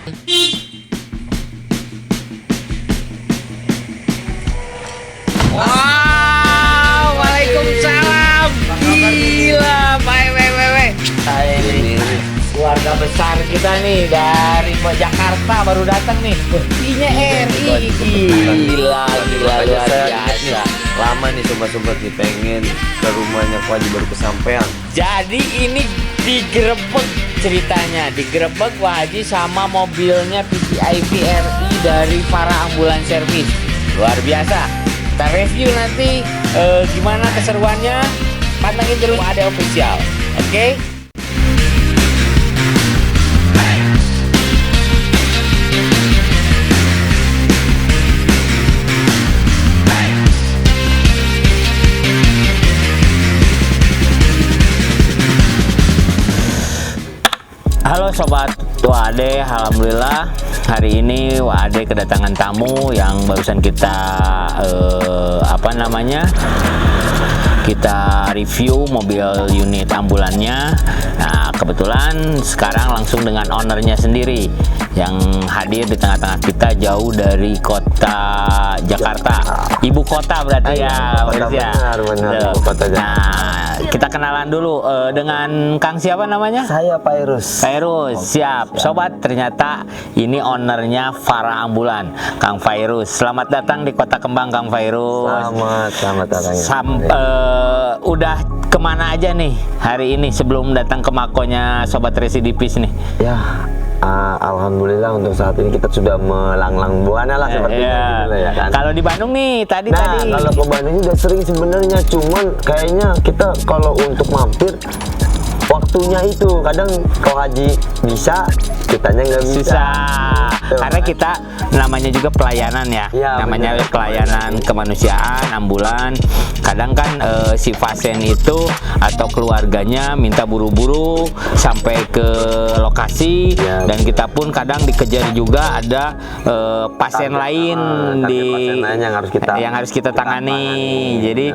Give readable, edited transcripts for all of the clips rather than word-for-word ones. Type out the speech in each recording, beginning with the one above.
Wow, waalaikumsalam. Gila, baik. Saya ini keluarga besar kita nih dari Jakarta baru datang nih. Buktinya RI. Gila, luar biasa. Lama nih sobat-sobat nih pengen ke rumahnya Ko Haji baru kesampean. Jadi ini digerebek ceritanya, digerebek Ko Haji sama mobilnya PPIP RI dari para ambulans servis. Luar biasa. Kita review nanti gimana keseruannya. Pantengin terus ada official. Oke? Halo sobat Wade, alhamdulillah hari ini Wade kedatangan tamu yang barusan kita kita review mobil unit ambulannya. Nah, kebetulan sekarang langsung dengan ownernya sendiri yang hadir di tengah-tengah kita jauh dari kota Jakarta, ibu kota berarti ya. Benar, ibu kota Jakarta. Nah, kita kenalan dulu dengan Kang siapa namanya? Saya Fairuz. Siap. Sobat, ternyata ini ownernya Farah Ambulan, Kang Fairuz. Selamat datang di Kota Kembang, Kang Fairuz. Selamat datang. Udah kemana aja nih hari ini sebelum datang ke makonya Sobat Residipis nih? Ya, alhamdulillah untuk saat ini kita sudah melanglang buana lah sepertinya gitu ya kan. Kalau di Bandung nih tadi. Kalau ke Bandung udah sering sebenarnya, cuman kayaknya kita kalau untuk mampir waktunya itu kadang Ko Haji bisa, kitanya nggak bisa. Karena kita namanya juga pelayanan ya, namanya bener. pelayanan kemanusiaan ambulan. Kadang kan si pasien itu atau keluarganya minta buru-buru sampai ke lokasi, dan kita pun kadang dikejar juga ada pasien lain yang harus kita tangani. Jadi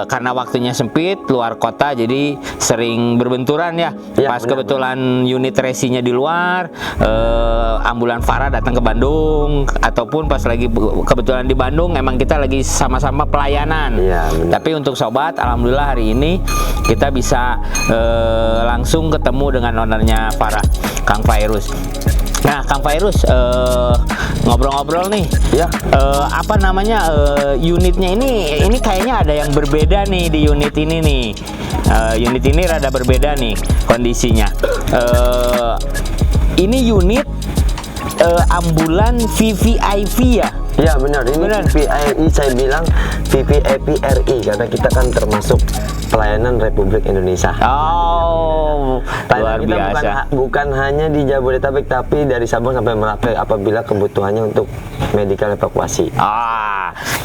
karena waktunya sempit luar kota, jadi sering berbenturan ya. Pas kebetulan unit resinya di luar, ambulan Farah datang ke Bandung, ataupun pas lagi kebetulan di Bandung emang kita lagi sama-sama pelayanan. Tapi untuk sobat, alhamdulillah hari ini kita bisa langsung ketemu dengan ownernya Farah, Kang Fairuz. Nah, Kang Fairuz, ngobrol-ngobrol nih, unitnya ini kayaknya ada yang berbeda nih di unit ini nih. Unit ini rada berbeda nih kondisinya. Ini unit ambulan VVIP ya? Ya benar, ini VVIP, saya bilang VVIP RI karena kita kan termasuk pelayanan Republik Indonesia. Luar biasa. Bukan hanya di Jabodetabek, tapi dari Sabang sampai Merauke apabila kebutuhannya untuk medical evakuasi.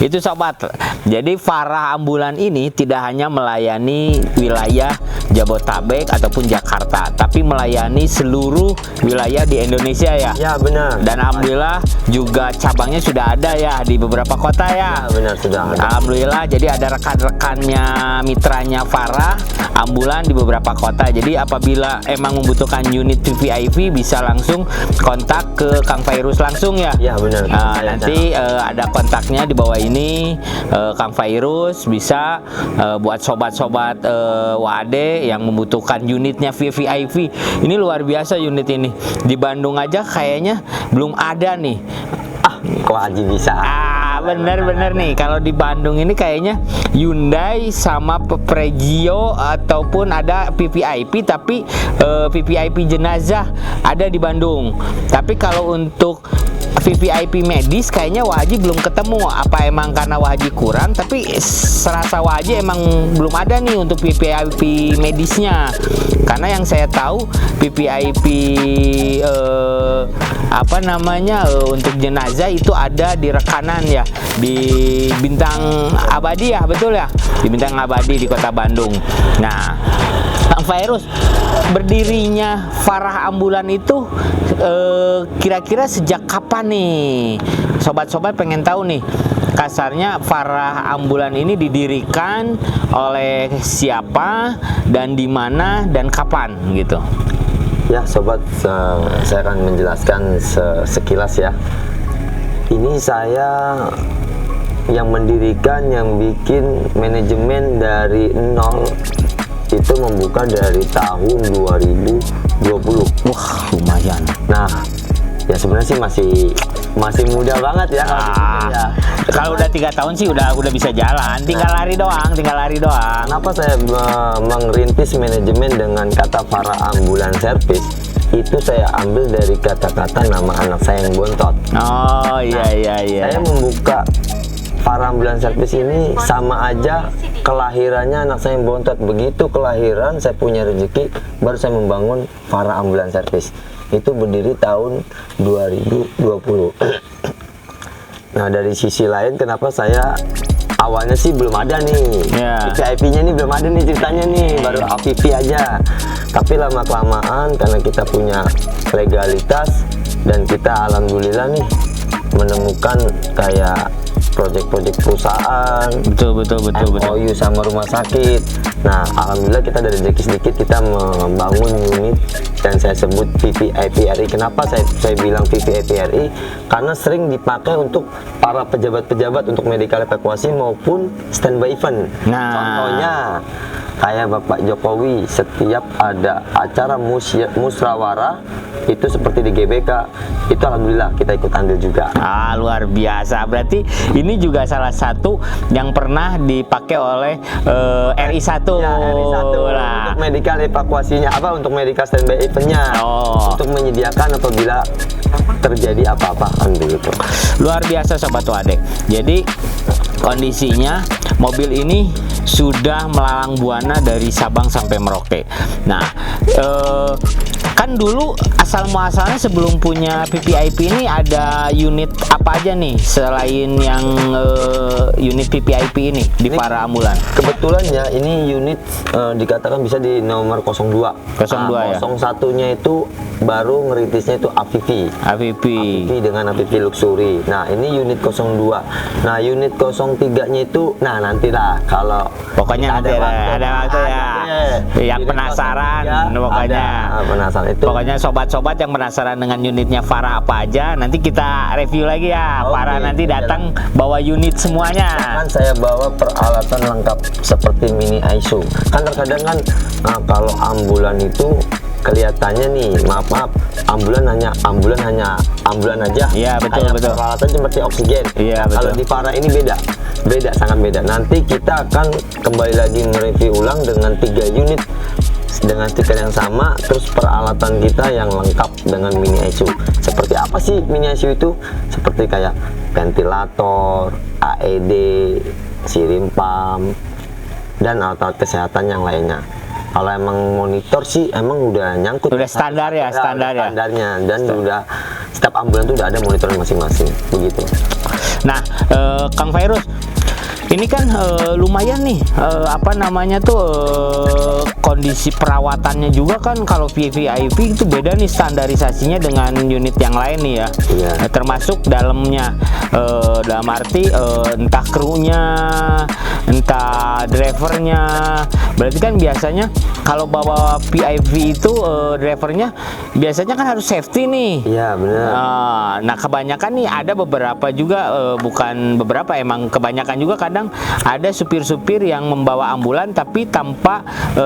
Itu sobat. Jadi Farah Ambulan ini tidak hanya melayani wilayah Jabodetabek ataupun Jakarta, tapi melayani seluruh wilayah di Indonesia ya. Ya benar. Dan alhamdulillah juga cabangnya sudah ada ya di beberapa kota ya. Ya benar, sudah ada. Alhamdulillah, jadi ada rekan-rekannya, mitranya Farah Ambulan di beberapa kota. Jadi apabila emang membutuhkan unit VVIP bisa langsung kontak ke Kang Fairuz langsung ya. Ya benar. Nanti ada kontaknya di bawah ini, Kang Fairuz bisa buat sobat-sobat Wade yang membutuhkan unitnya VVIP. Ini luar biasa unit ini. Di Bandung aja kayaknya belum ada nih. Ko Haji bisa. Bener-bener nih, kalau di Bandung ini kayaknya Hyundai sama Pregio ataupun ada PPIP, tapi PPIP jenazah ada di Bandung. Tapi kalau untuk VVIP medis kayaknya Wahaji belum ketemu. Apa emang karena Wahaji kurang, tapi serasa Wahaji emang belum ada nih untuk VVIP medisnya. Karena yang saya tahu VVIP untuk jenazah itu ada di Rekanan ya, di Bintang Abadi ya, betul ya, di Bintang Abadi di Kota Bandung. Nah, Kang Fairuz, berdirinya Farah Ambulan itu kira-kira sejak kapan nih? Sobat-sobat pengen tahu nih, kasarnya Farah Ambulan ini didirikan oleh siapa dan di mana dan kapan gitu. Ya sobat, saya akan menjelaskan sekilas ya. Ini saya yang mendirikan, yang bikin manajemen dari nol, itu membuka dari tahun 2020. Wah, lumayan. Nah, ya sebenarnya sih masih muda banget ya. Kalau udah 3 tahun sih udah bisa jalan, tinggal lari doang. Kenapa saya mengerintis manajemen dengan kata para ambulan servis? Itu saya ambil dari kata-kata nama anak saya yang bontot. Oh iya. Saya membuka para ambulan servis ini sama aja kelahirannya anak saya yang bontot. Begitu kelahiran saya punya rezeki, baru saya membangun para ambulan servis. Itu berdiri tahun 2020. Nah, dari sisi lain kenapa saya awalnya sih belum ada nih, VIP-nya nih belum ada nih ceritanya nih, baru APP aja. Tapi lama-kelamaan karena kita punya legalitas dan kita alhamdulillah nih menemukan kayak proyek-proyek perusahaan, betul. MOU sama rumah sakit. Nah, alhamdulillah kita dari rezeki sedikit kita membangun unit dan saya sebut VVIP RI. Kenapa saya bilang VVIP RI? Karena sering dipakai untuk para pejabat-pejabat untuk medical evakuasi maupun standby event. Nah, contohnya kayak Bapak Jokowi setiap ada acara musyawarah itu seperti di GBK, itu alhamdulillah kita ikut andil juga. Luar biasa. Berarti ini juga salah satu yang pernah dipakai oleh RI1. Ya, RI1 untuk medical evakuasinya, untuk medical standby eventnya, untuk menyediakan apabila terjadi apa-apa gitu. Luar biasa Sobat Wadek. Jadi kondisinya mobil ini sudah melalang buana dari Sabang sampai Merauke. Nah, kan dulu asal muasalnya sebelum punya VVIP ini ada unit apa aja nih selain yang unit VVIP ini di para ambulan? Kebetulan ya ini unit dikatakan bisa di nomor 02. 02 ya. 01-nya itu baru ngerintisnya itu AVV dengan AVV Luxury. Nah, ini unit 02. Nah, unit 03-nya itu nantilah kalau pokoknya nanti ada waktu ya. Yang penasaran pokoknya. Penasaran itu. Pokoknya sobat-sobat yang penasaran dengan unitnya Farah apa aja, nanti kita review lagi ya. Farah nanti datang bawa unit semuanya. Kan saya bawa peralatan lengkap seperti mini ISO. Kan terkadang kan kalau ambulan itu kelihatannya nih, maaf ambulan hanya ambulan aja. Iya, betul. Peralatan seperti oksigen. Iya, betul. Kalau di Farah ini beda, sangat beda. Nanti kita akan kembali lagi mereview ulang dengan 3 unit dengan stiker yang sama, terus peralatan kita yang lengkap dengan mini ICU. Seperti apa sih mini ICU itu? Seperti kayak ventilator, AED, sirim pump, dan alat-alat kesehatan yang lainnya. Kalau emang monitor sih emang udah nyangkut. Udah standar ya. Standarnya, dan udah setiap ambulan tuh udah ada monitor masing-masing begitu. Nah, Kang Fairuz, ini kan lumayan nih kondisi perawatannya juga kan. Kalau VVIP itu beda nih standarisasinya dengan unit yang lain nih ya. Iya. Termasuk dalamnya, dalam arti entah krunya, entah drivernya. Berarti kan biasanya kalau bawa VIP itu drivernya biasanya kan harus safety nih. Iya, benar. Nah, kebanyakan nih ada beberapa juga, bukan beberapa, emang kebanyakan juga kadang ada supir-supir yang membawa ambulan tapi tanpa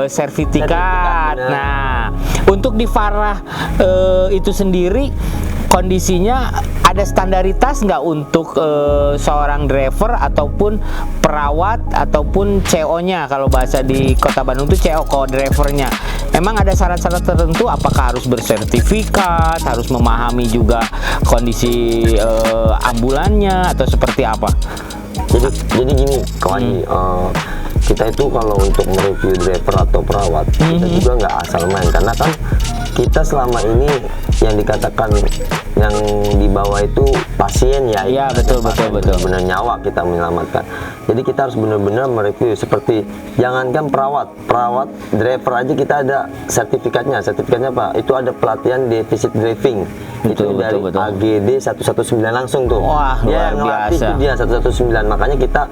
sertifikat. Nah, untuk di Farah itu sendiri kondisinya ada standaritas nggak untuk seorang driver ataupun perawat ataupun CO-nya? Kalau bahasa di Kota Bandung itu CO, drivernya. Emang ada syarat-syarat tertentu? Apakah harus bersertifikat, harus memahami juga kondisi ambulannya, atau seperti apa? Jadi gini, kawan, kita itu kalau untuk mereview driver atau perawat, kita juga nggak asal main, karena kan kita selama ini yang dikatakan yang dibawa itu pasien ya. Iya, betul. Benar nyawa kita menyelamatkan. Jadi kita harus benar-benar mereview, seperti jangankan perawat, driver aja kita ada sertifikatnya. Sertifikatnya apa? Itu ada pelatihan defisit driving. Itu dari AGD 119 langsung tuh. Wah, luar biasa. Itu dia 119. Makanya kita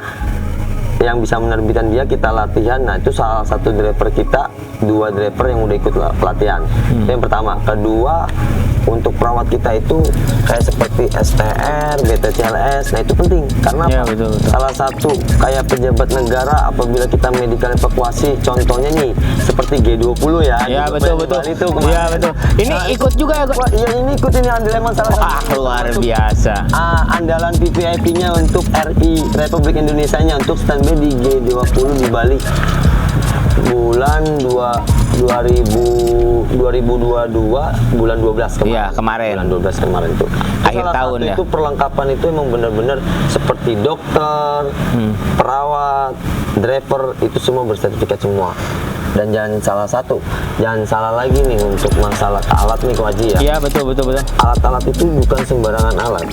yang bisa menerbitkan dia kita latihan. Nah itu salah satu driver kita, 2 driver yang udah ikut pelatihan. Itu yang pertama. Kedua, untuk perawat kita itu kayak seperti STR, BTCLS. Nah itu penting karena Ya, apa? betul. Salah satu kayak pejabat negara apabila kita medical evakuasi, contohnya nih seperti G20 ya. Ya, G20 betul yang betul. Bali tuh Iya betul. Ini ikut juga ya, Kak? Wah, iya ini ikut ini andalan salah satu. Wah, luar biasa. Andalan VVIP-nya untuk RI Republik Indonesia-nya untuk standby di G20 di Bali bulan 2022 bulan 12 kemarin. Iya, kemarin. Bulan 12 kemarin itu. Akhir Salah tahun satu ya. Itu perlengkapan itu emang benar-benar seperti dokter, perawat, driver itu semua bersertifikat semua. Dan jangan salah lagi nih untuk masalah alat nih Ko Haji ya. Iya, betul betul betul. Alat-alat itu bukan sembarangan alat.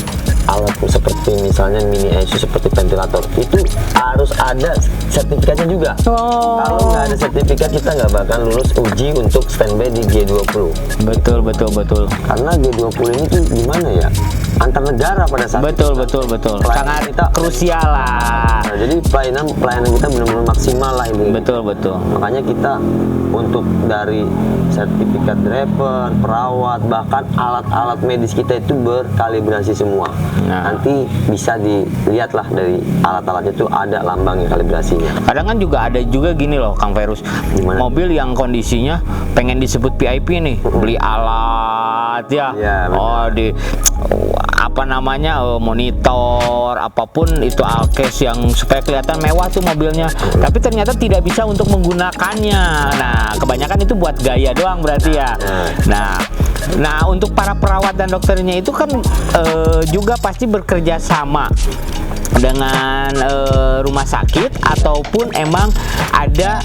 Alat seperti misalnya mini ICU seperti ventilator itu harus ada sertifikatnya juga. Kalau nggak ada sertifikat kita nggak bakal lulus uji untuk standby di G20. Betul betul betul. Karena G20 ini tuh gimana ya? Antar negara pada saat Betul betul betul. Pelayanan Sangat kita- krusial lah. Nah, jadi pelayanan kita benar-benar maksimal lah ini. Betul betul. Makanya kita untuk dari sertifikat driver, perawat, bahkan alat-alat medis kita itu berkalibrasi semua. Nah. Nanti bisa dilihatlah dari alat-alatnya itu ada lambangnya kalibrasinya. Kadang kan juga ada juga gini loh Kang Ferus. Gimana? Mobil yang kondisinya pengen disebut VIP nih, beli alat ya. Iya, benar. Oh, di apa namanya monitor apapun itu alkes yang supaya kelihatan mewah tuh mobilnya. Tapi ternyata tidak bisa untuk menggunakannya. Nah, kebanyakan itu buat gaya doang berarti ya. Nah, untuk para perawat dan dokternya itu kan juga pasti bekerja sama dengan rumah sakit ataupun emang ada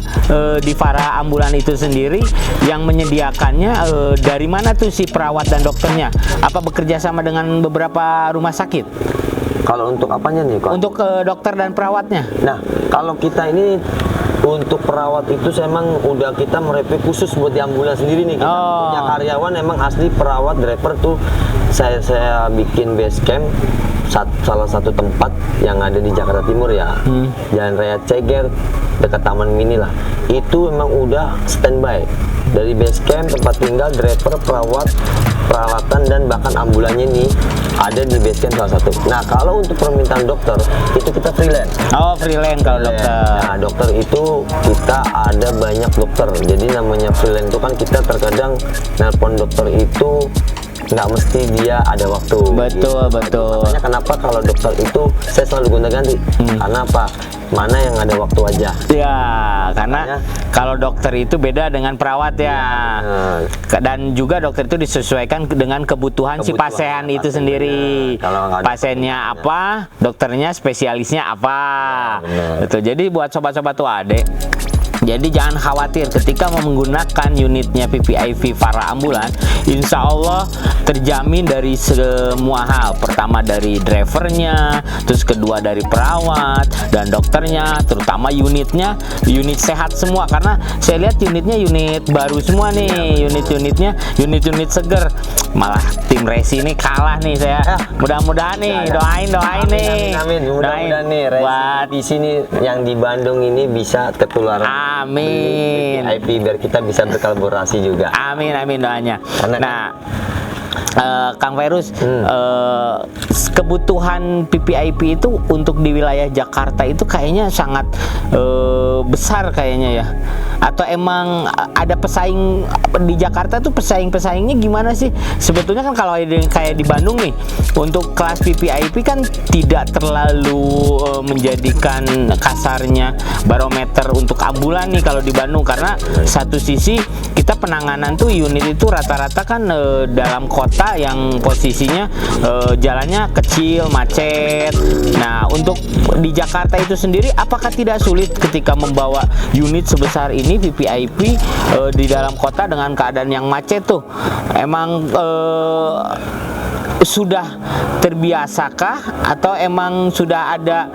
di para ambulan itu sendiri yang menyediakannya. Dari mana tuh si perawat dan dokternya? Apa bekerja sama dengan beberapa rumah sakit? Kalau untuk apanya nih, Kak? Untuk dokter dan perawatnya? Nah, kalau kita ini untuk perawat itu emang udah kita merekrut khusus buat di ambulans sendiri nih. Kita punya karyawan emang asli perawat driver tuh saya bikin base camp salah satu tempat yang ada di Jakarta Timur ya. Jalan Raya Ceger dekat Taman Mini lah. Itu emang udah standby. Dari base camp, tempat tinggal, driver, perawat, peralatan dan bahkan ambulannya nih ada di base camp salah satu. Nah, kalau untuk permintaan dokter itu kita freelance. Oh, freelance kalau dokter. Nah, dokter itu kita ada banyak dokter. Jadi namanya freelance itu kan kita terkadang nelpon dokter itu nggak mesti dia ada waktu. Betul, betul. Makanya kenapa kalau dokter itu saya selalu gonta-ganti. Karena apa? Mana yang ada waktu aja. Ya, karena kalau dokter itu beda dengan perawat ya. Dan juga dokter itu disesuaikan dengan kebutuhan si pasien itu sendiri. Kalau nggak ada Pasiennya apa, dokternya spesialisnya apa. benar. Betul. Jadi buat sobat-sobat Tuade, jadi jangan khawatir ketika mau menggunakan unitnya VVIP Fara Ambulan, insya Allah terjamin dari semua hal. Pertama dari drivernya, terus kedua dari perawat dan dokternya, terutama unitnya, unit sehat semua. Karena saya lihat unitnya unit baru semua nih, unit-unitnya unit seger. Malah tim Resi ini kalah nih saya. Mudah-mudahan nih, doain nih. Amin. Mudah-mudahan nih buat di sini yang di Bandung ini bisa ketularan. Amin. VIP biar kita bisa berkolaborasi juga. Amin doanya. Karena Nah, Kang Ferus, kebutuhan PPIP itu untuk di wilayah Jakarta itu kayaknya sangat besar kayaknya ya. Atau emang ada pesaing di Jakarta tuh pesaingnya gimana sih? Sebetulnya kan kalau kayak di Bandung nih, untuk kelas PPIP kan tidak terlalu menjadikan kasarnya barometer untuk ambulan nih kalau di Bandung, karena satu sisi kita penanganan tuh unit itu rata-rata kan dalam kota yang posisinya jalannya kecil, macet. Nah, untuk di Jakarta itu sendiri apakah tidak sulit ketika membawa unit sebesar ini VVIP di dalam kota dengan keadaan yang macet tuh? Emang sudah terbiasakah atau emang sudah ada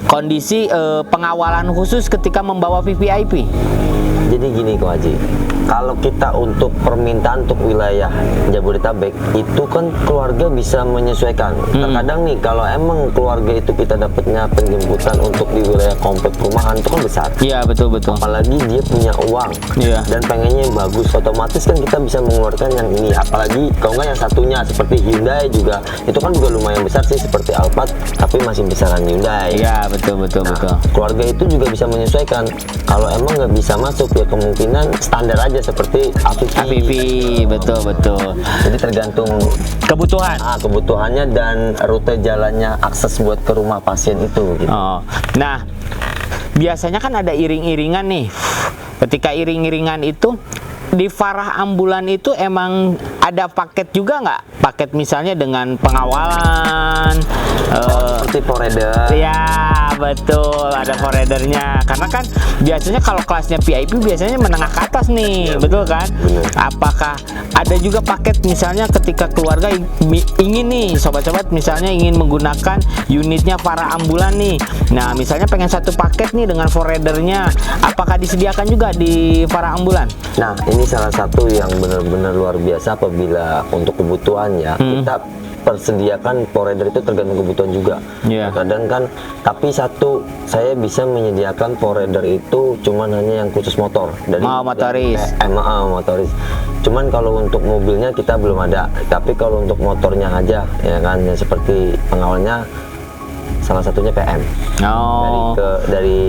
kondisi pengawalan khusus ketika membawa VVIP? Jadi gini Ko Haji, kalau kita untuk permintaan untuk wilayah Jabodetabek itu kan keluarga bisa menyesuaikan. Terkadang nih kalau emang keluarga itu kita dapatnya penjemputan untuk di wilayah komplek perumahan itu kan besar. Iya, betul. Apalagi dia punya uang dan pengennya yang bagus, otomatis kan kita bisa mengeluarkan yang ini. Apalagi kalau nggak yang satunya seperti Hyundai juga, itu kan juga lumayan besar sih seperti Alphard, tapi masih besaran Hyundai. Iya, betul. Keluarga itu juga bisa menyesuaikan. Kalau emang nggak bisa masuk ya kemungkinan standar aja seperti Avivi. Betul. Jadi tergantung kebutuhannya dan rute jalannya, akses buat ke rumah pasien itu. Gitu. Oh, nah biasanya kan ada iring-iringan nih. Ketika iring-iringan itu di Farah Ambulan itu emang ada paket juga nggak? Paket misalnya dengan pengawalan, seperti forerunner. Ya betul, ada forerunnernya. Karena kan biasanya kalau kelasnya VIP biasanya menengah ke atas nih, betul kan? Bener. Apakah ada juga paket misalnya ketika keluarga ingin nih, sobat-sobat misalnya ingin menggunakan unitnya Farah Ambulan nih. Nah misalnya pengen satu paket nih dengan forerunnernya, apakah disediakan juga di Farah Ambulan? Nah ini salah satu yang benar-benar luar biasa apabila untuk kebutuhannya kita persediakan forerunner itu tergantung kebutuhan juga. Kadang kan, tapi satu saya bisa menyediakan forerunner itu cuman hanya yang khusus motor dari motoris. Motoris. Cuman kalau untuk mobilnya kita belum ada. Tapi kalau untuk motornya aja ya kan, ya seperti pengawalnya salah satunya PM. Dari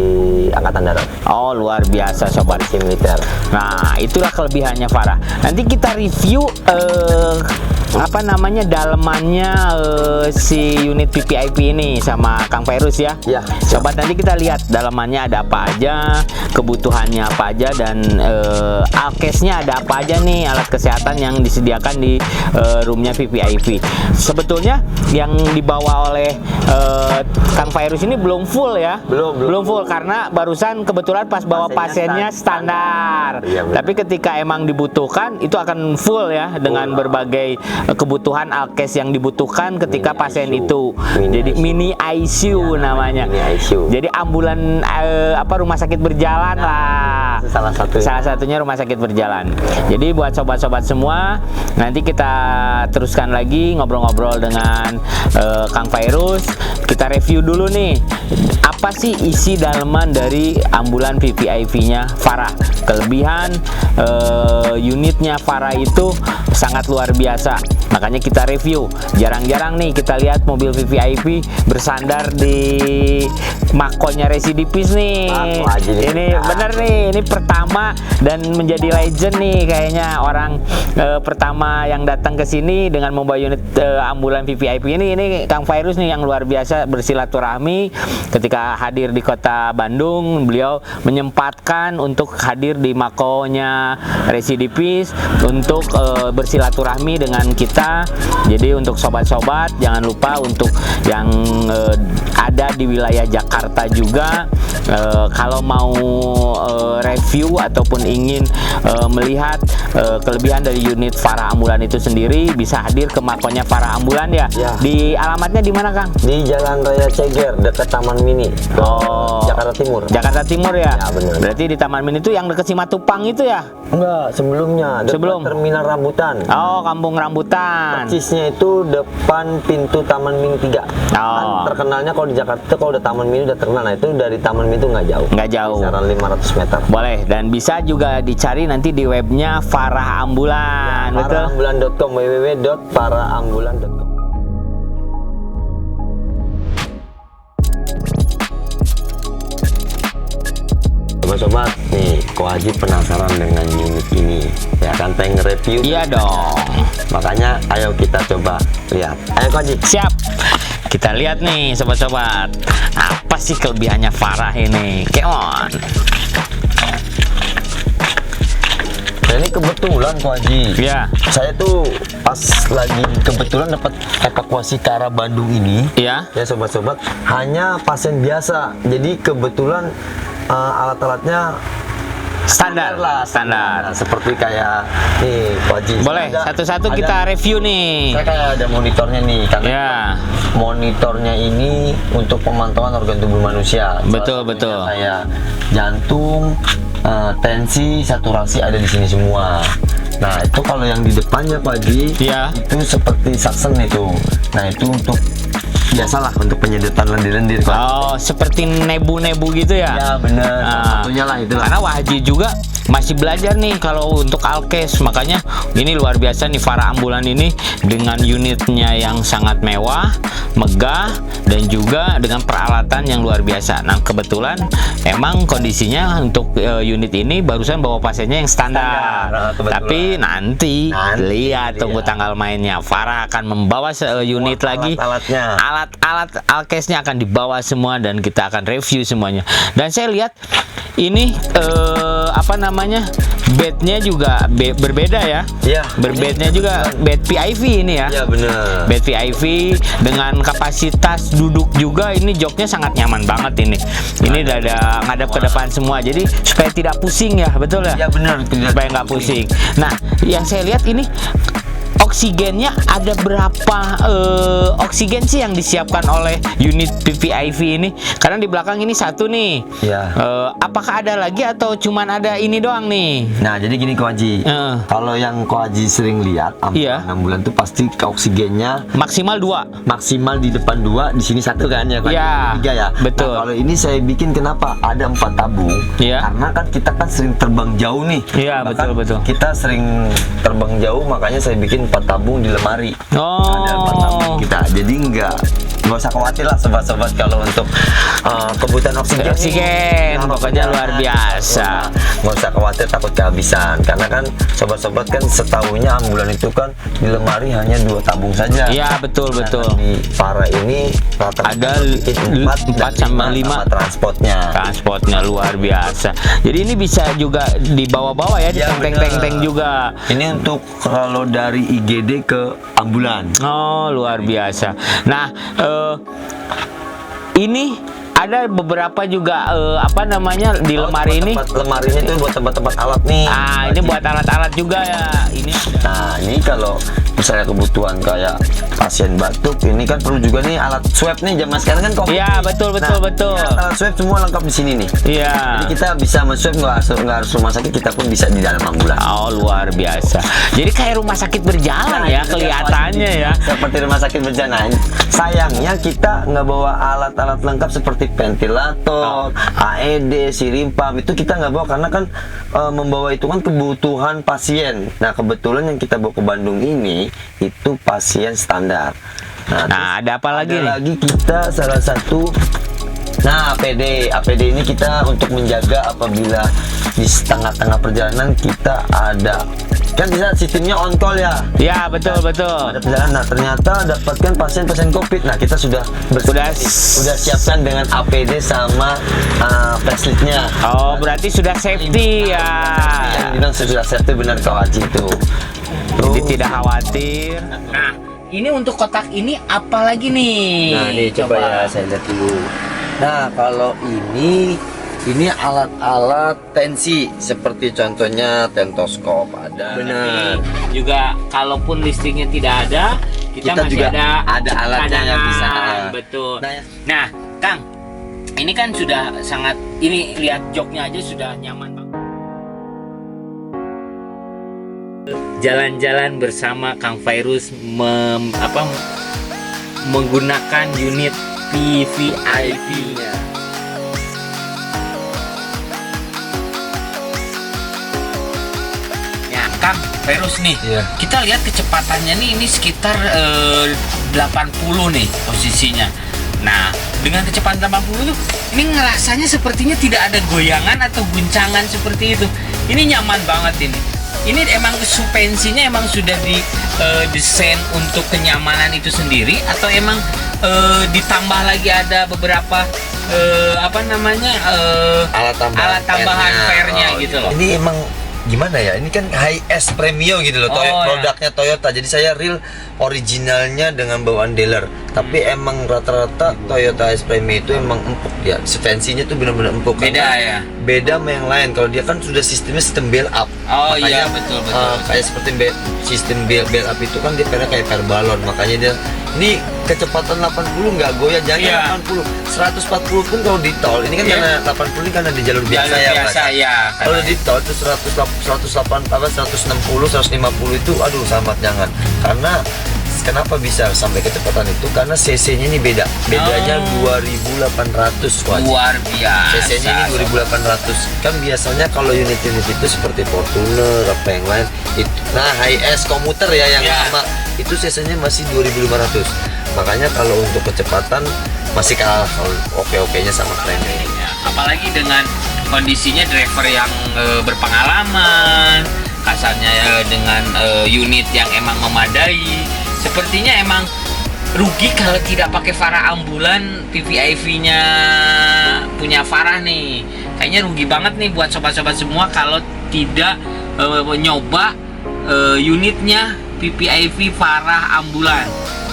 Angkatan Darat. Oh luar biasa sobat militer. Nah itulah kelebihannya Farah. Nanti kita review dalemannya si unit VVIP ini sama Kang Fairuz ya. Sobat nanti kita lihat dalemannya ada apa aja, kebutuhannya apa aja, dan alkesnya ada apa aja nih, alat kesehatan yang disediakan di roomnya VVIP. Sebetulnya yang dibawa oleh Kang Fairuz ini belum full ya, belum full karena barusan kebetulan pas bawa pasiennya standar. Tapi ketika emang dibutuhkan itu akan full ya dengan berbagai kebutuhan alkes yang dibutuhkan ketika pasien itu. Jadi mini ICU namanya. Jadi ambulan rumah sakit berjalan lah. Salah satunya rumah sakit berjalan. Jadi buat sobat-sobat semua, nanti kita teruskan lagi ngobrol-ngobrol dengan Kang Fairuz. Kita review dulu nih, apa sih isi daleman dari ambulan VVIP-nya Farah. Kelebihan unitnya Farah itu sangat luar biasa, makanya kita review. Jarang-jarang nih kita lihat mobil VVIP bersandar di makonya Residipis nih. Ini bener nih, ini pertama dan menjadi legend nih kayaknya orang pertama yang datang ke sini dengan membawa unit ambulan VVIP ini Kang Fairuz nih yang luar biasa bersilaturahmi. Ketika hadir di kota Bandung, beliau menyempatkan untuk hadir di makonya Residipis untuk bersilaturahmi dengan kita. Jadi untuk sobat-sobat jangan lupa untuk yang ada di wilayah Jakarta juga, kalau mau review ataupun ingin melihat kelebihan dari unit Farah Ambulan itu sendiri, bisa hadir ke makonya Farah Ambulan ya. Di alamatnya di mana Kang? Di Jalan Raya Ceger dekat Taman Mini. Jakarta Timur. Jakarta Timur ya. Bener. Berarti di Taman Mini itu yang dekat Simatupang itu ya? Enggak, sebelumnya. Sebelum Terminal Rambutan. Kampung Rambutan. Persisnya itu depan pintu Taman Mini 3. Kan terkenalnya kalau di Jakarta kalau udah Taman Mini udah terkenal. Nah, itu dari Taman Mini itu nggak jauh. Kisaran 500 meter. Boleh, dan bisa juga dicari nanti di webnya Farah Ambulan. Farahambulan.com, www.farahambulan.com. Sobat-sobat, nih Ko Haji penasaran dengan unit ini, ya kan, pengen review. Iya dong. Makanya ayo kita coba lihat. Ayo Ko Haji. Siap. Kita lihat nih sobat-sobat, apa sih kelebihannya Farah ini? Come on. Nah, ini kebetulan Ko Haji. Ya. Saya tuh pas lagi kebetulan dapat evakuasi ke arah Bandung ini. Ya. Ya sobat-sobat, hanya pasien biasa. Jadi kebetulan alat-alatnya standar. Seperti kayak nih Ko Haji. Boleh satu-satu kita review nih. Saya kayak ada monitornya nih, karena monitornya ini untuk pemantauan organ tubuh manusia. Betul. Kayak jantung, tensi, saturasi ada di sini semua. Nah itu kalau yang di depannya Pak Haji, Iya. itu seperti suction itu. Nah itu untuk biasalah untuk penyedotan lendir-lendir. Oh, seperti nebu-nebu gitu ya? Ya benar, salah Nah, satunya lah itu. karena Wahji juga masih belajar nih kalau untuk alkes, makanya ini luar biasa nih Fara Ambulan ini dengan unitnya yang sangat mewah, megah, dan juga dengan peralatan yang luar biasa. Nah kebetulan emang kondisinya untuk unit ini barusan bawa pasiennya yang standar. Nah, kebetulan. Tapi nanti lihat tunggu lihat. tanggal mainnya. Farah akan membawa unit lagi. Alat-alatnya. Alat-alat alkesnya akan dibawa semua dan kita akan review semuanya. Dan saya lihat ini apa namanya, bednya juga berbeda ya. Iya. Berbednya juga bed PIV ini ya. Iya benar. Bed PIV dengan kapasitas duduk juga, ini joknya sangat nyaman banget ini. Ini udah ada ngadap ke depan semua, jadi supaya tidak pusing ya, betul ya? Iya benar. Supaya nggak pusing. Nah, yang saya lihat ini oksigennya ada berapa oksigen sih yang disiapkan oleh unit PPIV ini? Karena di belakang ini satu nih. Iya. Apakah ada lagi atau cuman ada ini doang nih? Nah jadi gini Ko Haji, kalau yang Ko Haji sering lihat Iya. 6 bulan tuh pasti ke oksigennya Maksimal 2. maksimal di depan 2, di sini 1 kan ya Ko Haji? Iya, 3 ya. betul. Nah, kalau ini saya bikin kenapa ada 4 tabung? Iya. Karena kan kita kan sering terbang jauh nih. Iya, Bahkan betul. Kita sering terbang jauh, makanya saya bikin 4 tabung di lemari. Ada 4 tabung Oh. kita. Jadi nggak usah khawatir lah sobat-sobat kalau untuk kebutuhan oksigen. Oksigen, pokoknya luar biasa. Nggak usah khawatir takut kehabisan, karena kan sobat-sobat kan setahunya ambulan itu kan di lemari hanya 2 tabung saja. Iya, betul. Di Fara ini Ada 4 sama 5 transportnya. transportnya luar biasa. Jadi ini bisa juga dibawa-bawa ya, di Iya, teng-teng juga. Ini untuk kalau dari IGD ke ambulan. Oh, luar biasa. Nah, ini ada beberapa juga apa namanya di lemari ini. Lemarinya itu buat tempat-tempat alat nih. Ini buat alat-alat juga ya. Ini Nah ini kalau misalnya kebutuhan kayak pasien batuk, ini kan perlu juga nih alat swab nih, zaman sekarang kan COVID. Iya, betul. Alat swab semua lengkap di sini nih. Iya. Jadi kita bisa men-swab, nggak harus rumah sakit, kita pun bisa di dalam ambulan. Oh, luar biasa. Jadi kayak rumah sakit berjalan ya kelihatannya ya. Seperti rumah sakit bencana. Sayangnya kita nggak bawa alat-alat lengkap seperti ventilator, AED, sirim pump, itu kita nggak bawa karena kan membawa itu kan kebutuhan pasien. Nah kebetulan yang kita bawa ke Bandung ini itu pasien standar. Nah, ada apa lagi nih? Lagi kita salah satu. Nah, APD ini kita untuk menjaga apabila di tengah-tengah perjalanan kita ada, kan bisa sistemnya on call ya. Ya, betul. Ada perjalanan. Nah, ternyata dapatkan pasien-pasien COVID. Nah, kita sudah siapkan dengan APD sama faceliftnya. Oh, berarti sudah safety ya. Yang bilang sudah safety, benar Kak Haji itu. Jadi tidak khawatir. Nah, ini untuk kotak ini apa lagi nih? Nah, ini coba ya saya lihat dulu. Nah, kalau ini alat-alat tensi seperti contohnya tentoskop ada. Benar. Juga kalaupun listriknya tidak ada, kita masih juga ada alatnya yang bisa. Betul. Nah, Nah, Kang, ini kan sudah sangat, ini lihat joknya aja sudah nyaman banget. Jalan-jalan bersama Kang Fairuz menggunakan unit PVIV-nya. Ya, Kang Fairuz nih. Iya. Kita lihat kecepatannya nih, ini sekitar 80 nih posisinya. Nah, dengan kecepatan 80 tuh, ini ngerasanya sepertinya tidak ada goyangan atau guncangan seperti itu. Ini nyaman banget ini. Ini emang suspensinya emang sudah didesain untuk kenyamanan itu sendiri, atau emang ditambah lagi ada beberapa alat tambahan fairnya gitu loh. Ini emang gimana ya? Ini kan high-S premium gitu loh, produknya Toyota. Jadi saya real originalnya dengan bawaan dealer. Tapi emang rata-rata Toyota Ace Premium itu emang empuk dia. Suspensinya tuh benar-benar empuk. Beda Karena ya. Beda sama yang lain. Kalau dia kan sudah sistem bell up. Oh Makanya, iya betul. kayak seperti sistem bell up itu kan dia kayak balon. Makanya dia ini kecepatan 80 nggak goyah, jangan Iya. 80, 140 pun kalau di tol. Ini kan Iya. karena 80 ini karena di jalur biasa Jalur ya. biasa Pak. ya. Kalau di tol itu 160, 150 itu aduh sangat jangan. Karena kenapa bisa sampai kecepatan itu? Karena cc-nya ini beda. Bedanya 2800 Pak. Luar biasa. cc-nya ini 2800. Kan biasanya kalau unit-unit itu seperti Fortuner apa yang lain itu. Nah, HS komuter ya yang Ya. lama itu cc-nya masih 2500. Makanya kalau untuk kecepatan masih kalah oke-okenya sama Premium. Ya, apalagi dengan kondisinya driver yang berpengalaman, kasarnya dengan unit yang emang memadai. Sepertinya emang rugi kalau tidak pakai Farah ambulan. PPIV-nya punya Farah nih, kayaknya rugi banget nih buat sobat-sobat semua kalau tidak nyoba unitnya PPIV Farah ambulan.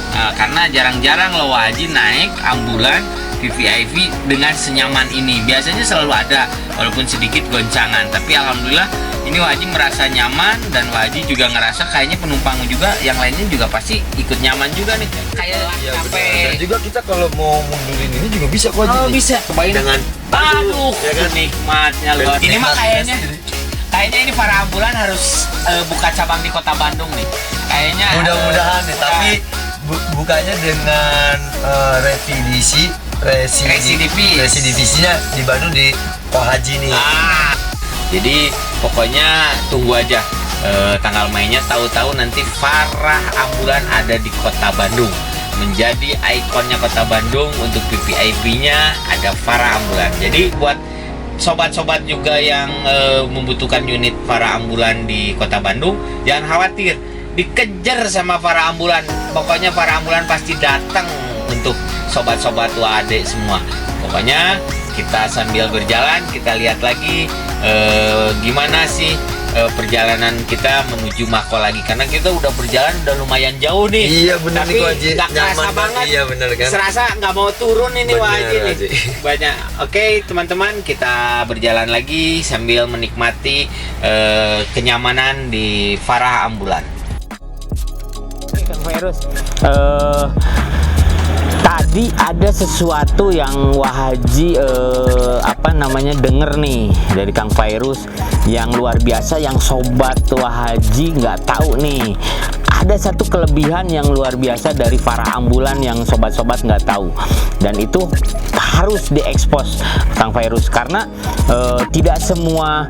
Nah, karena jarang-jarang loh Haji naik ambulan PPIV dengan senyaman ini. Biasanya selalu ada walaupun sedikit goncangan, tapi alhamdulillah ini Haji merasa nyaman, dan Haji juga ngerasa kayaknya penumpang juga yang lainnya juga pasti ikut nyaman juga nih, kayak Iya, sampai benar. Dan juga kita kalau mau mundurin ini juga bisa kok. oh Ji. bisa cobain Dengan aduh ya kan? nikmatnya loh. Dan Ini mah nikmatnya kayaknya ini para ambulan harus buka cabang di Kota Bandung nih kayaknya. Mudah-mudahan nih, tapi bukanya dengan residivisnya di Bandung di Haji nih. Jadi pokoknya tunggu aja tanggal mainnya, tahu-tahu nanti Farah ambulan ada di Kota Bandung, menjadi ikonnya Kota Bandung. Untuk PPIV-nya ada Farah ambulan. Jadi buat sobat-sobat juga yang membutuhkan unit Farah ambulan di Kota Bandung, jangan khawatir, dikejar sama Farah ambulan. Pokoknya Farah ambulan pasti datang untuk sobat-sobat WAD semua. Pokoknya kita sambil berjalan, kita lihat lagi gimana sih perjalanan kita menuju Mako lagi, karena kita udah berjalan udah lumayan jauh nih. Iya benar nih Haji. Nggak kerasa banget. Iya benar kan. Serasa nggak mau turun ini Bener, Haji nih. Haji. Banyak. Oke teman-teman, kita berjalan lagi sambil menikmati kenyamanan di Farah ambulan. Kang Virus, tadi ada sesuatu yang Wahaji denger nih dari Kang Virus yang luar biasa, yang sobat Wahaji nggak tahu nih. Ada satu kelebihan yang luar biasa dari Farah ambulan yang sobat-sobat nggak tahu, dan itu harus diekspos Kang Virus, karena tidak semua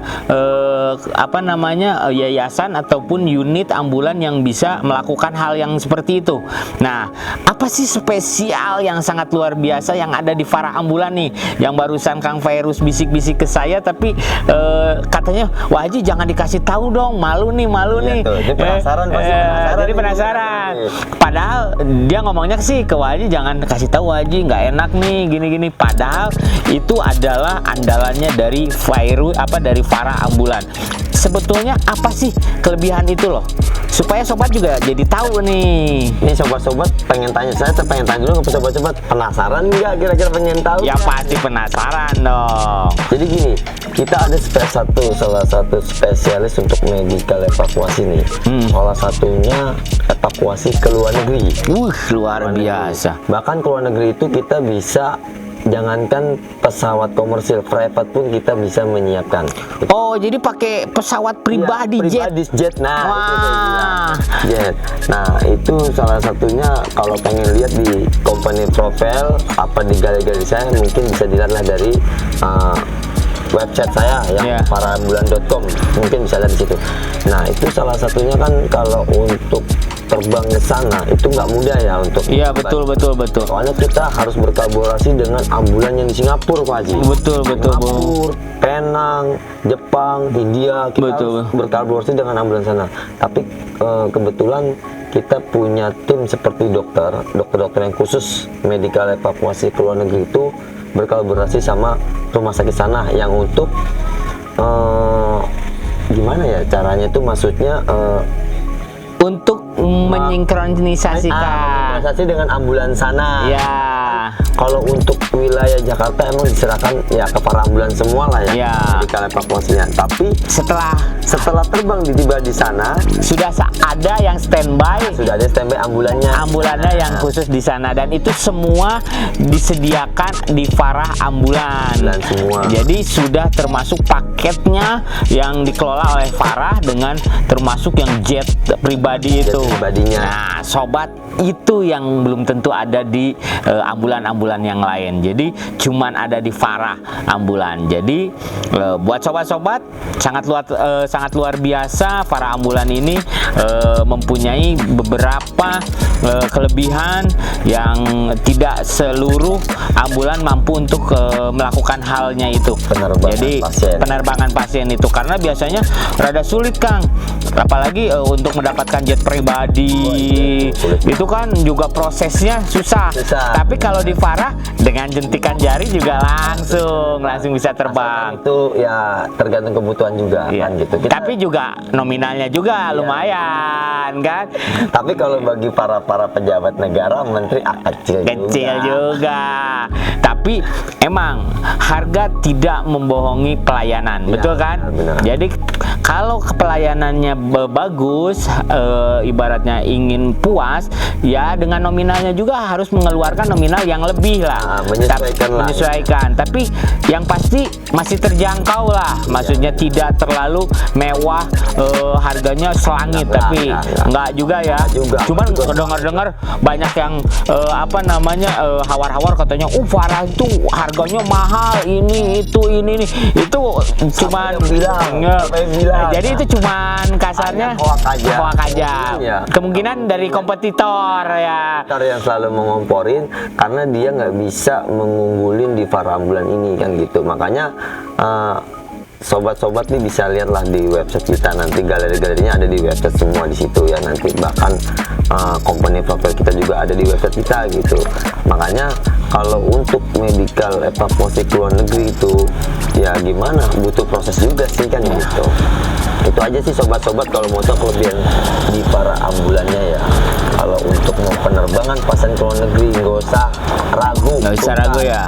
yayasan ataupun unit ambulan yang bisa melakukan hal yang seperti itu. Nah, apa sih spesial yang sangat luar biasa yang ada di Farah ambulan nih, yang barusan Kang Virus bisik-bisik ke saya, tapi katanya Wah Haji jangan dikasih tahu dong, malu nih. Tuh, dia penasaran pasti Jadi penasaran. Padahal dia ngomongnya sih ke Wah Haji jangan kasih tahu Haji, nggak enak nih gini-gini. Padahal itu adalah andalannya dari Farah ambulan. Sebetulnya apa sih kelebihan itu loh? Supaya sobat juga jadi tahu nih. Ini sobat-sobat pengen tanya, saya pengen tanya dulu ke sobat-sobat, penasaran nggak kira-kira pengen tahu? Ya pasti penasaran dong. Jadi gini, kita ada salah satu spesialis untuk medical evakuasi nih. Salah satunya evakuasi ke luar negeri. Luar biasa. Bahkan ke luar negeri itu kita bisa, jangankan pesawat komersil, private pun kita bisa menyiapkan. Oh, jadi pakai pesawat pribadi, Ya, pribadi jet. Nah, wah, itu saya bilang. Jet. Nah, itu salah satunya. Kalau pengen lihat di company profile apa di galeri saya, mungkin bisa dilihatlah dari website saya yang farahambulan.com, mungkin bisa lihat di situ. Nah, itu salah satunya kan kalau untuk terbang ke sana itu nggak mudah ya untuk. Iya betul. Soalnya kita harus berkolaborasi dengan ambulan yang di Singapura, Pak Haji. Betul. Singapura, Penang, Jepang, India, kita harus berkolaborasi dengan ambulan sana. Tapi kebetulan kita punya tim seperti dokter yang khusus medical evakuasi ke luar negeri itu berkolaborasi sama rumah sakit sana yang untuk gimana ya caranya itu, maksudnya untuk mensinkronisasikan. Transaksi dengan ambulans sana. Ya. Kalau untuk wilayah Jakarta emang diserahkan ya ke para ambulans semua lah ya, Ya. medical evakuasinya. Tapi setelah terbang tiba di sana sudah ada yang standby, sudah ada standby ambulannya yang khusus di sana, dan itu semua disediakan di Farah Ambulan. Ambulan semua. Jadi sudah termasuk paketnya yang dikelola oleh Farah dengan termasuk yang jet pribadi Jet itu. pribadinya. Nah, sobat, itu yang belum tentu ada di ambulan-ambulan yang lain. Jadi cuman ada di Farah Ambulan. Jadi buat sobat-sobat sangat luar biasa, Farah Ambulan ini mempunyai beberapa kelebihan yang tidak seluruh ambulan mampu untuk melakukan halnya itu. Penerbangan pasien itu, karena biasanya rada sulit, Kang, apalagi untuk mendapatkan jet pribadi. Itu kan juga prosesnya susah. Tapi kalau di Farah dengan jentikan jari juga langsung bisa terbang. Itu ya tergantung kebutuhan juga kan gitu. Tapi juga nominalnya juga lumayan kan. Tapi kalau bagi para pejabat negara, menteri kecil juga. Tapi emang harga tidak membohongi pelayanan, betul kan? Benar. Jadi kalau pelayanannya bagus, ibaratnya ingin puas, ya dengan nominalnya juga harus mengeluarkan nominal yang lebih lah. Menyesuaikan. Tapi yang pasti masih terjangkau lah. Maksudnya tidak terlalu mewah, harganya selangit, tapi enggak juga ya. Cuman dengar-dengar banyak yang hawar-hawar katanya, Farah itu harganya mahal, ini itu cuman bilang. Jadi itu cuman kasarnya hoak aja. Kemungkinan dari kompetitor ya. Yang selalu mengomporin karena dia nggak bisa mengunggulin di Farah Ambulan ini kan gitu. Makanya sobat-sobat nih bisa lihatlah di website kita, nanti galeri-galerinya ada di website semua di situ ya, nanti bahkan company profile kita juga ada di website kita gitu. Makanya kalau untuk medical evakuasi ke luar negeri itu ya gimana, butuh proses juga sih kan gitu. Itu aja sih sobat-sobat kalau mau tahu kelebihan di para ambulannya ya. Kalau untuk mau penerbangan pasien ke luar negeri nggak usah ragu ya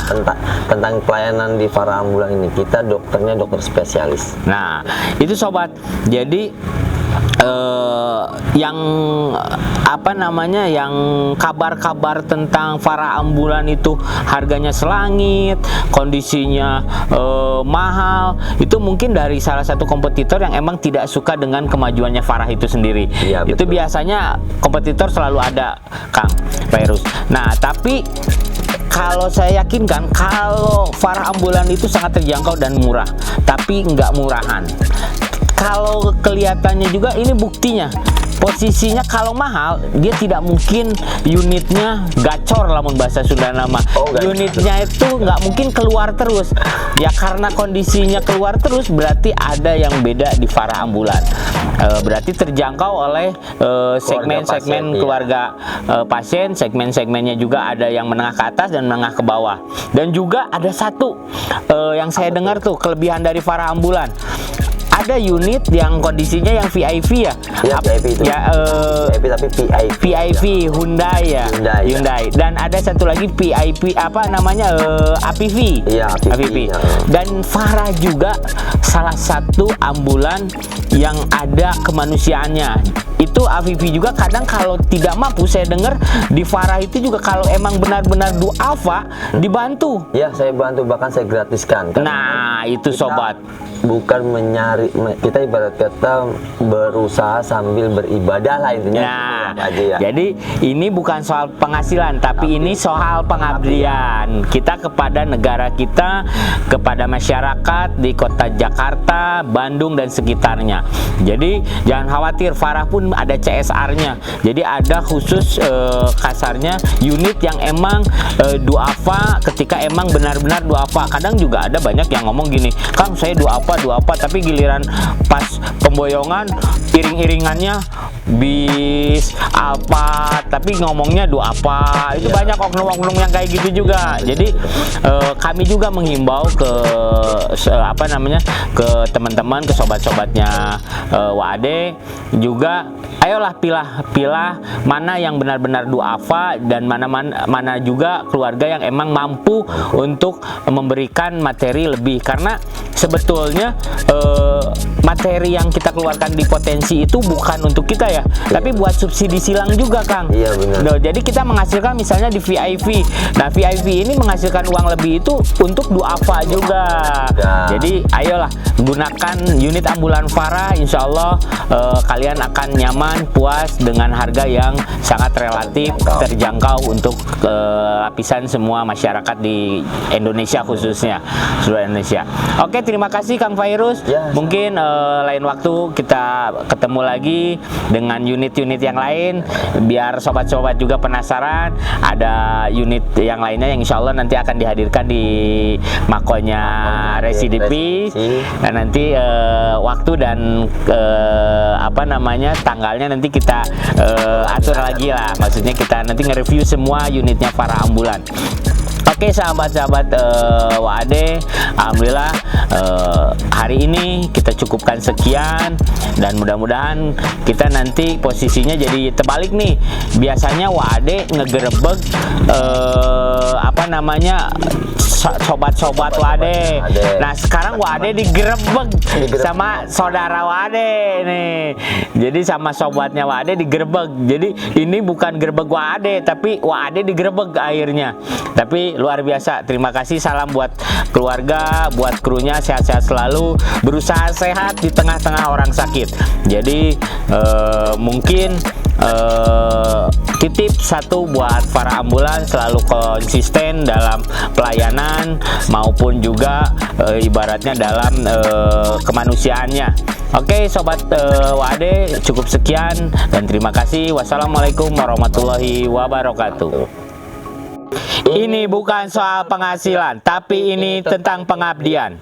tentang pelayanan di para ambulan ini. Kita dokternya dokter spesialis. Nah, itu sobat. Jadi yang yang kabar-kabar tentang Farah Ambulan itu harganya selangit, kondisinya mahal, itu mungkin dari salah satu kompetitor yang emang tidak suka dengan kemajuannya Farah itu sendiri. Ya, itu biasanya kompetitor selalu ada, Kang Virus. Nah, tapi kalau saya yakinkan kalau Farah Ambulan itu sangat terjangkau dan murah, tapi nggak murahan. Kalau kelihatannya juga ini buktinya, posisinya kalau mahal dia tidak mungkin unitnya gacor, lamun bahasa Sunda nama. Unitnya itu nggak mungkin keluar terus ya, karena kondisinya keluar terus berarti ada yang beda di Farah Ambulan. Berarti terjangkau oleh segmen-segmen keluarga pasien. Segmen-segmennya juga ada yang menengah ke atas dan menengah ke bawah. Dan juga ada satu yang saya dengar tuh kelebihan dari Farah Ambulan, ada unit yang kondisinya yang VIP ya. VIP itu. VIP tapi VIP Hyundai ya. Hyundai. Dan ada satu lagi VIP APV. Iya, APV. Dan Farah juga salah satu ambulan yang ada kemanusiaannya. Itu APV juga kadang kalau tidak mampu, saya dengar di Farah itu juga kalau emang benar-benar duafa dibantu. Ya, saya bantu, bahkan saya gratiskan. Nah, itu sobat. Bukan mencari, kita ibarat kata berusaha sambil beribadah lah intinya. Nah, jadi ini bukan soal penghasilan, tapi ini soal pengabdian kita kepada negara kita, kepada masyarakat di kota Jakarta, Bandung dan sekitarnya. Jadi jangan khawatir, Farah pun ada CSR-nya. Jadi ada khusus kasarnya unit yang emang duafa ketika emang benar-benar duafa. Kadang juga ada banyak yang ngomong gini, Kang saya duafa, tapi giliran pas pemboyongan iring-iringannya bis apa, tapi ngomongnya apa. Itu banyak oknum-oknum yang kayak gitu juga. Jadi kami juga menghimbau ke ke teman-teman, ke sobat-sobatnya WAD juga, ayolah pilah mana yang benar-benar duafa dan mana juga keluarga yang emang mampu untuk memberikan materi lebih, karena sebetulnya materi yang kita keluarkan di potensi itu bukan untuk kita ya, tapi buat subsidi silang juga, Kang. Iya, benar. Nah, jadi kita menghasilkan misalnya di VIP. Nah, VIP ini menghasilkan uang lebih itu untuk duafa juga. Jadi ayolah gunakan unit ambulan Fara, insya Allah kalian akan nyaman, puas dengan harga yang sangat relatif terjangkau untuk lapisan semua masyarakat di Indonesia, khususnya seluruh Indonesia. Oke, terima kasih Kang Fairuz. Ya, mungkin lain waktu kita ketemu lagi dengan unit-unit yang lain, biar sobat-sobat juga penasaran. Ada unit yang lainnya yang insya Allah nanti akan dihadirkan di makonya Residipi. Dan nanti waktu dan tanggalnya nanti kita atur lagi lah. Maksudnya kita nanti nge-review semua unitnya Fara Ambulan. Oke, sahabat-sahabat WAD, alhamdulillah hari ini kita cukupkan sekian, dan mudah-mudahan kita nanti posisinya jadi terbalik nih. Biasanya WAD ngegerebek sobat-sobat WAD. Nah, sekarang WAD digerebek sama saudara WAD nih. Jadi sama sobatnya WAD digerebek. Jadi ini bukan gerebek WAD, tapi WAD digerebek akhirnya. Tapi luar biasa. Terima kasih, salam buat keluarga, buat krunya, sehat-sehat selalu, berusaha sehat di tengah-tengah orang sakit. Jadi mungkin titip satu buat para ambulan, selalu konsisten dalam pelayanan maupun juga ibaratnya dalam kemanusiaannya. Oke, sobat WAD, cukup sekian dan terima kasih. Wassalamualaikum warahmatullahi wabarakatuh. Ini bukan soal penghasilan, tapi ini tentang pengabdian.